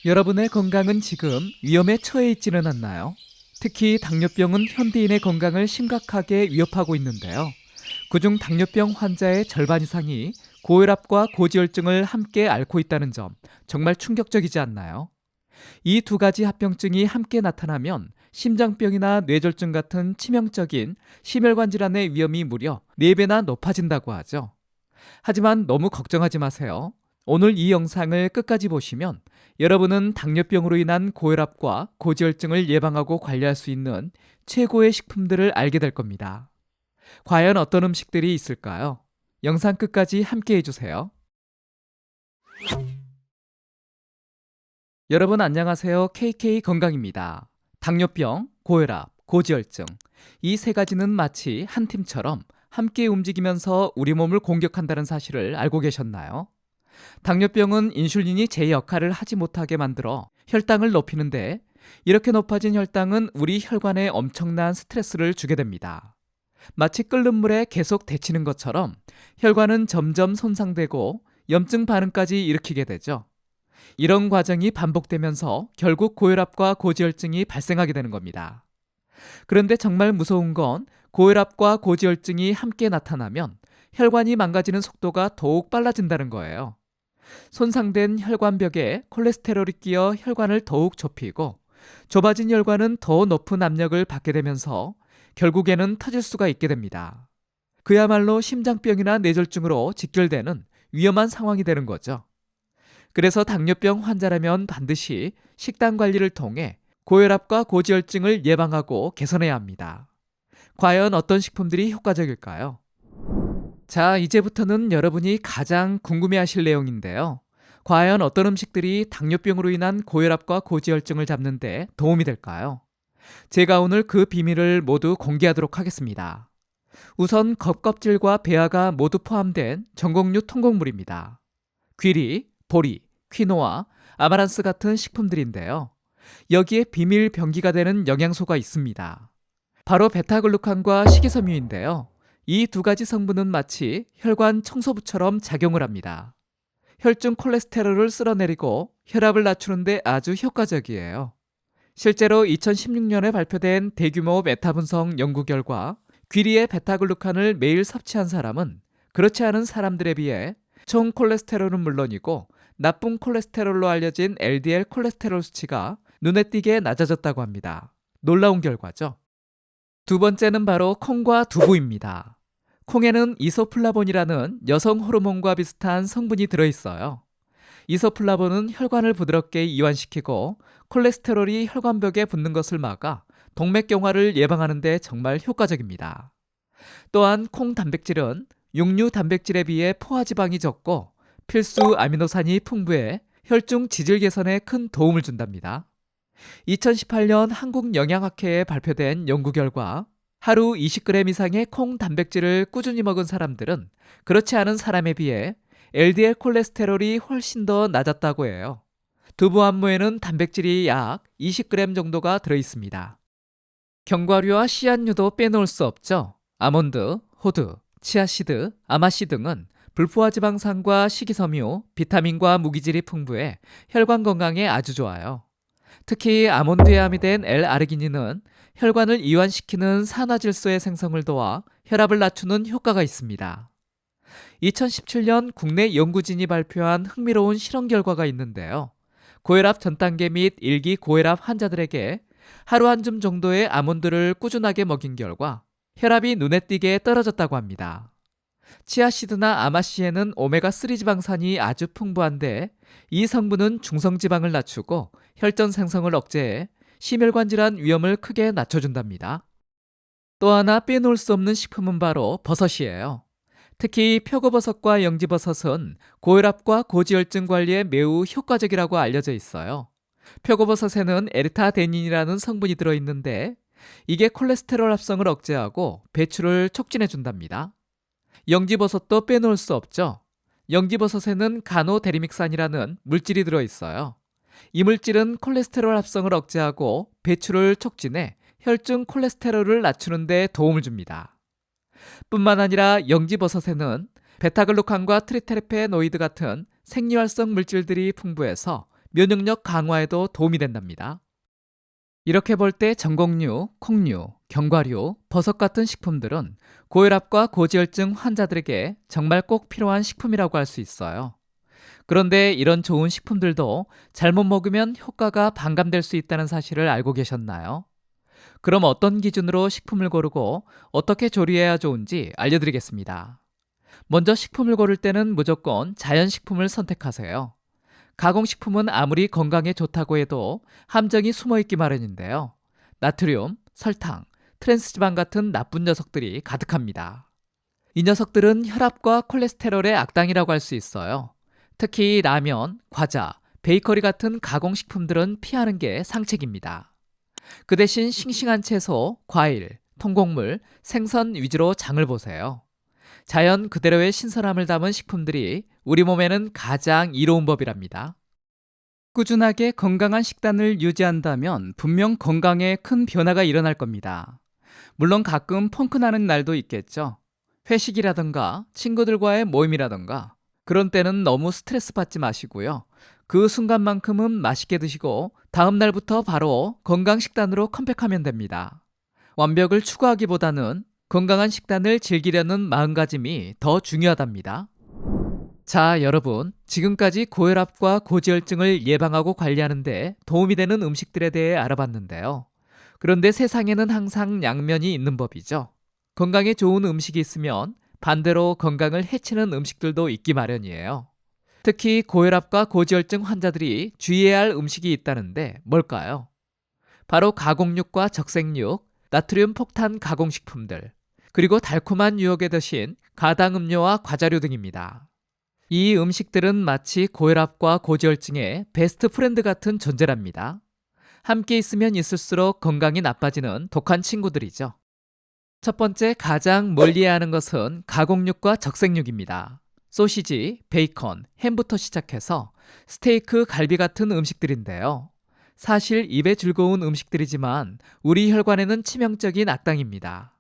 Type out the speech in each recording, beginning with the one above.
여러분의 건강은 지금 위험에 처해 있지는 않나요? 특히 당뇨병은 현대인의 건강을 심각하게 위협하고 있는데요. 그중 당뇨병 환자의 절반 이상이 고혈압과 고지혈증을 함께 앓고 있다는 점, 정말 충격적이지 않나요? 이 두 가지 합병증이 함께 나타나면 심장병이나 뇌졸중 같은 치명적인 심혈관 질환의 위험이 무려 4배나 높아진다고 하죠. 하지만 너무 걱정하지 마세요. 오늘 이 영상을 끝까지 보시면 여러분은 당뇨병으로 인한 고혈압과 고지혈증을 예방하고 관리할 수 있는 최고의 식품들을 알게 될 겁니다. 과연 어떤 음식들이 있을까요? 영상 끝까지 함께 해주세요. 여러분 안녕하세요. KK 건강입니다. 당뇨병, 고혈압, 고지혈증 이 세 가지는 마치 한 팀처럼 함께 움직이면서 우리 몸을 공격한다는 사실을 알고 계셨나요? 당뇨병은 인슐린이 제 역할을 하지 못하게 만들어 혈당을 높이는데, 이렇게 높아진 혈당은 우리 혈관에 엄청난 스트레스를 주게 됩니다. 마치 끓는 물에 계속 데치는 것처럼 혈관은 점점 손상되고 염증 반응까지 일으키게 되죠. 이런 과정이 반복되면서 결국 고혈압과 고지혈증이 발생하게 되는 겁니다. 그런데 정말 무서운 건 고혈압과 고지혈증이 함께 나타나면 혈관이 망가지는 속도가 더욱 빨라진다는 거예요. 손상된 혈관벽에 콜레스테롤이 끼어 혈관을 더욱 좁히고, 좁아진 혈관은 더 높은 압력을 받게 되면서 결국에는 터질 수가 있게 됩니다. 그야말로 심장병이나 뇌졸중으로 직결되는 위험한 상황이 되는 거죠. 그래서 당뇨병 환자라면 반드시 식단 관리를 통해 고혈압과 고지혈증을 예방하고 개선해야 합니다. 과연 어떤 식품들이 효과적일까요? 자, 이제부터는 여러분이 가장 궁금해하실 내용인데요. 과연 어떤 음식들이 당뇨병으로 인한 고혈압과 고지혈증을 잡는 데 도움이 될까요? 제가 오늘 그 비밀을 모두 공개하도록 하겠습니다. 우선 겉껍질과 배아가 모두 포함된 전곡류 통곡물입니다. 귀리, 보리, 퀴노아, 아마란스 같은 식품들인데요. 여기에 비밀 병기가 되는 영양소가 있습니다. 바로 베타글루칸과 식이섬유인데요. 이 두 가지 성분은 마치 혈관 청소부처럼 작용을 합니다. 혈중 콜레스테롤을 쓸어내리고 혈압을 낮추는 데 아주 효과적이에요. 실제로 2016년에 발표된 대규모 메타 분석 연구 결과, 귀리의 베타글루칸을 매일 섭취한 사람은 그렇지 않은 사람들에 비해 총 콜레스테롤은 물론이고 나쁜 콜레스테롤로 알려진 LDL 콜레스테롤 수치가 눈에 띄게 낮아졌다고 합니다. 놀라운 결과죠. 두 번째는 바로 콩과 두부입니다. 콩에는 이소플라본이라는 여성 호르몬과 비슷한 성분이 들어있어요. 이소플라본은 혈관을 부드럽게 이완시키고 콜레스테롤이 혈관벽에 붙는 것을 막아 동맥경화를 예방하는 데 정말 효과적입니다. 또한 콩 단백질은 육류 단백질에 비해 포화지방이 적고 필수 아미노산이 풍부해 혈중 지질 개선에 큰 도움을 준답니다. 2018년 한국영양학회에 발표된 연구 결과, 하루 20g 이상의 콩 단백질을 꾸준히 먹은 사람들은 그렇지 않은 사람에 비해 LDL 콜레스테롤이 훨씬 더 낮았다고 해요. 두부 한무에는 단백질이 약 20g 정도가 들어있습니다. 견과류와 씨앗류도 빼놓을 수 없죠. 아몬드, 호두, 치아씨드, 아마씨 등은 불포화지방산과 식이섬유, 비타민과 무기질이 풍부해 혈관 건강에 아주 좋아요. 특히 아몬드에 함유된 L-아르기닌은 혈관을 이완시키는 산화질소의 생성을 도와 혈압을 낮추는 효과가 있습니다. 2017년 국내 연구진이 발표한 흥미로운 실험 결과가 있는데요. 고혈압 전 단계 및 1기 고혈압 환자들에게 하루 한 줌 정도의 아몬드를 꾸준하게 먹인 결과 혈압이 눈에 띄게 떨어졌다고 합니다. 치아씨드나 아마씨에는 오메가3 지방산이 아주 풍부한데, 이 성분은 중성지방을 낮추고 혈전 생성을 억제해 심혈관 질환 위험을 크게 낮춰준답니다. 또 하나 빼놓을 수 없는 식품은 바로 버섯이에요. 특히 표고버섯과 영지버섯은 고혈압과 고지혈증 관리에 매우 효과적이라고 알려져 있어요. 표고버섯에는 에르타데닌이라는 성분이 들어있는데, 이게 콜레스테롤 합성을 억제하고 배출을 촉진해준답니다. 영지버섯도 빼놓을 수 없죠. 영지버섯에는 가노데리믹산이라는 물질이 들어있어요. 이 물질은 콜레스테롤 합성을 억제하고 배출을 촉진해 혈중 콜레스테롤을 낮추는 데 도움을 줍니다. 뿐만 아니라 영지버섯에는 베타글루칸과 트리테르페노이드 같은 생리활성 물질들이 풍부해서 면역력 강화에도 도움이 된답니다. 이렇게 볼 때 전곡류, 콩류, 견과류, 버섯 같은 식품들은 고혈압과 고지혈증 환자들에게 정말 꼭 필요한 식품이라고 할 수 있어요. 그런데 이런 좋은 식품들도 잘못 먹으면 효과가 반감될 수 있다는 사실을 알고 계셨나요? 그럼 어떤 기준으로 식품을 고르고 어떻게 조리해야 좋은지 알려드리겠습니다. 먼저 식품을 고를 때는 무조건 자연식품을 선택하세요. 가공식품은 아무리 건강에 좋다고 해도 함정이 숨어있기 마련인데요. 나트륨, 설탕, 트랜스지방 같은 나쁜 녀석들이 가득합니다. 이 녀석들은 혈압과 콜레스테롤의 악당이라고 할 수 있어요. 특히 라면, 과자, 베이커리 같은 가공식품들은 피하는 게 상책입니다. 그 대신 싱싱한 채소, 과일, 통곡물, 생선 위주로 장을 보세요. 자연 그대로의 신선함을 담은 식품들이 우리 몸에는 가장 이로운 법이랍니다. 꾸준하게 건강한 식단을 유지한다면 분명 건강에 큰 변화가 일어날 겁니다. 물론 가끔 펑크 나는 날도 있겠죠. 회식이라던가 친구들과의 모임이라던가 그런 때는 너무 스트레스 받지 마시고요. 그 순간만큼은 맛있게 드시고 다음 날부터 바로 건강 식단으로 컴백하면 됩니다. 완벽을 추구하기보다는 건강한 식단을 즐기려는 마음가짐이 더 중요하답니다. 자, 여러분, 지금까지 고혈압과 고지혈증을 예방하고 관리하는 데 도움이 되는 음식들에 대해 알아봤는데요. 그런데 세상에는 항상 양면이 있는 법이죠. 건강에 좋은 음식이 있으면 반대로 건강을 해치는 음식들도 있기 마련이에요. 특히 고혈압과 고지혈증 환자들이 주의해야 할 음식이 있다는데 뭘까요? 바로 가공육과 적색육, 나트륨 폭탄 가공식품들, 그리고 달콤한 유혹의 대신 가당음료와 과자류 등입니다. 이 음식들은 마치 고혈압과 고지혈증의 베스트 프렌드 같은 존재랍니다. 함께 있으면 있을수록 건강이 나빠지는 독한 친구들이죠. 첫 번째 가장 멀리해야 하는 것은 가공육과 적색육입니다. 소시지, 베이컨, 햄부터 시작해서 스테이크, 갈비 같은 음식들인데요. 사실 입에 즐거운 음식들이지만 우리 혈관에는 치명적인 악당입니다.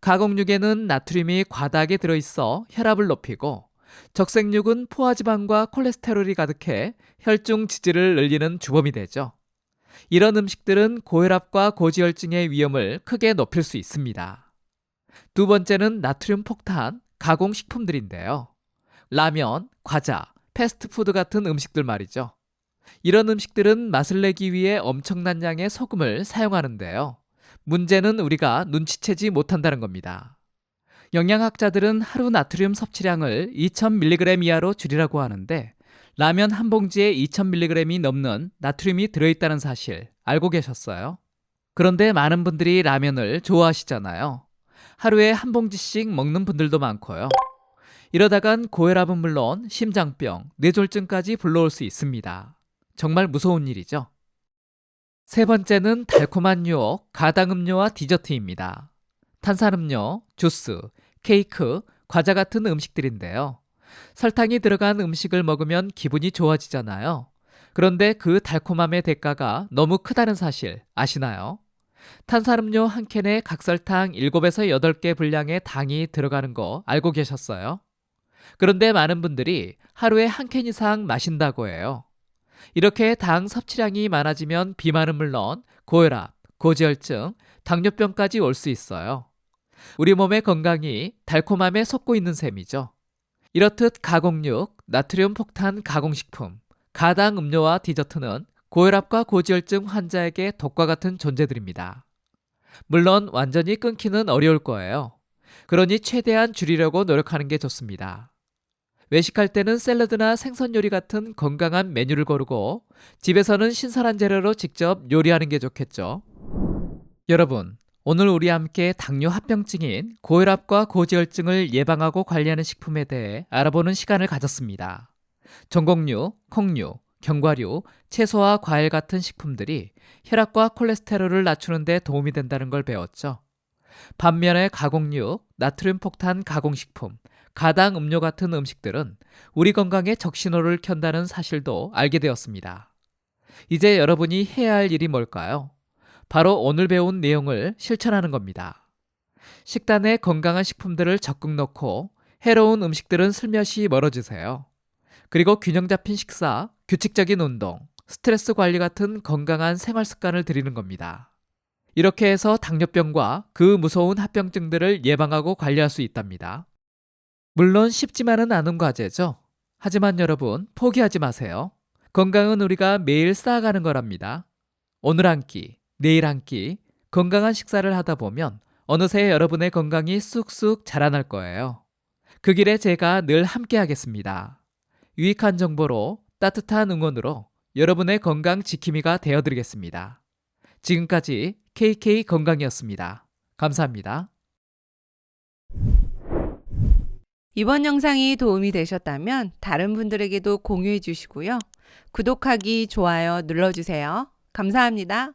가공육에는 나트륨이 과다하게 들어있어 혈압을 높이고 적색육은 포화지방과 콜레스테롤이 가득해 혈중 지지를 늘리는 주범이 되죠. 이런 음식들은 고혈압과 고지혈증의 위험을 크게 높일 수 있습니다. 두 번째는 나트륨 폭탄 가공식품들인데요. 라면, 과자, 패스트푸드 같은 음식들 말이죠. 이런 음식들은 맛을 내기 위해 엄청난 양의 소금을 사용하는데요. 문제는 우리가 눈치채지 못한다는 겁니다. 영양학자들은 하루 나트륨 섭취량을 2000mg 이하로 줄이라고 하는데 라면 한 봉지에 2000mg이 넘는 나트륨이 들어있다는 사실 알고 계셨어요? 그런데 많은 분들이 라면을 좋아하시잖아요. 하루에 한 봉지씩 먹는 분들도 많고요. 이러다간 고혈압은 물론 심장병, 뇌졸중까지 불러올 수 있습니다. 정말 무서운 일이죠. 세 번째는 달콤한 유혹, 가당음료와 디저트입니다. 탄산음료, 주스, 케이크, 과자 같은 음식들인데요. 설탕이 들어간 음식을 먹으면 기분이 좋아지잖아요. 그런데 그 달콤함의 대가가 너무 크다는 사실 아시나요? 탄산음료 한 캔에 각설탕 7에서 8개 분량의 당이 들어가는 거 알고 계셨어요? 그런데 많은 분들이 하루에 한 캔 이상 마신다고 해요. 이렇게 당 섭취량이 많아지면 비만은 물론 고혈압, 고지혈증, 당뇨병까지 올 수 있어요. 우리 몸의 건강이 달콤함에 속고 있는 셈이죠. 이렇듯 가공육, 나트륨 폭탄 가공식품, 가당 음료와 디저트는 고혈압과 고지혈증 환자에게 독과 같은 존재들입니다. 물론 완전히 끊기는 어려울 거예요. 그러니 최대한 줄이려고 노력하는 게 좋습니다. 외식할 때는 샐러드나 생선 요리 같은 건강한 메뉴를 고르고 집에서는 신선한 재료로 직접 요리하는 게 좋겠죠. 여러분, 오늘 우리 함께 당뇨 합병증인 고혈압과 고지혈증을 예방하고 관리하는 식품에 대해 알아보는 시간을 가졌습니다. 전곡류, 콩류, 견과류, 채소와 과일 같은 식품들이 혈압과 콜레스테롤을 낮추는 데 도움이 된다는 걸 배웠죠. 반면에 가공육, 나트륨 폭탄 가공식품, 가당 음료 같은 음식들은 우리 건강에 적신호를 켠다는 사실도 알게 되었습니다. 이제 여러분이 해야 할 일이 뭘까요? 바로 오늘 배운 내용을 실천하는 겁니다. 식단에 건강한 식품들을 적극 넣고 해로운 음식들은 슬며시 멀어지세요. 그리고 균형 잡힌 식사, 규칙적인 운동, 스트레스 관리 같은 건강한 생활 습관을 들이는 겁니다. 이렇게 해서 당뇨병과 그 무서운 합병증들을 예방하고 관리할 수 있답니다. 물론 쉽지만은 않은 과제죠. 하지만 여러분, 포기하지 마세요. 건강은 우리가 매일 쌓아가는 거랍니다. 오늘 한 끼, 내일 한 끼, 건강한 식사를 하다 보면 어느새 여러분의 건강이 쑥쑥 자라날 거예요. 그 길에 제가 늘 함께 하겠습니다. 유익한 정보로 따뜻한 응원으로 여러분의 건강 지킴이가 되어드리겠습니다. 지금까지 KK 건강이었습니다. 감사합니다. 이번 영상이 도움이 되셨다면 다른 분들에게도 공유해 주시고요. 구독하기, 좋아요 눌러주세요. 감사합니다.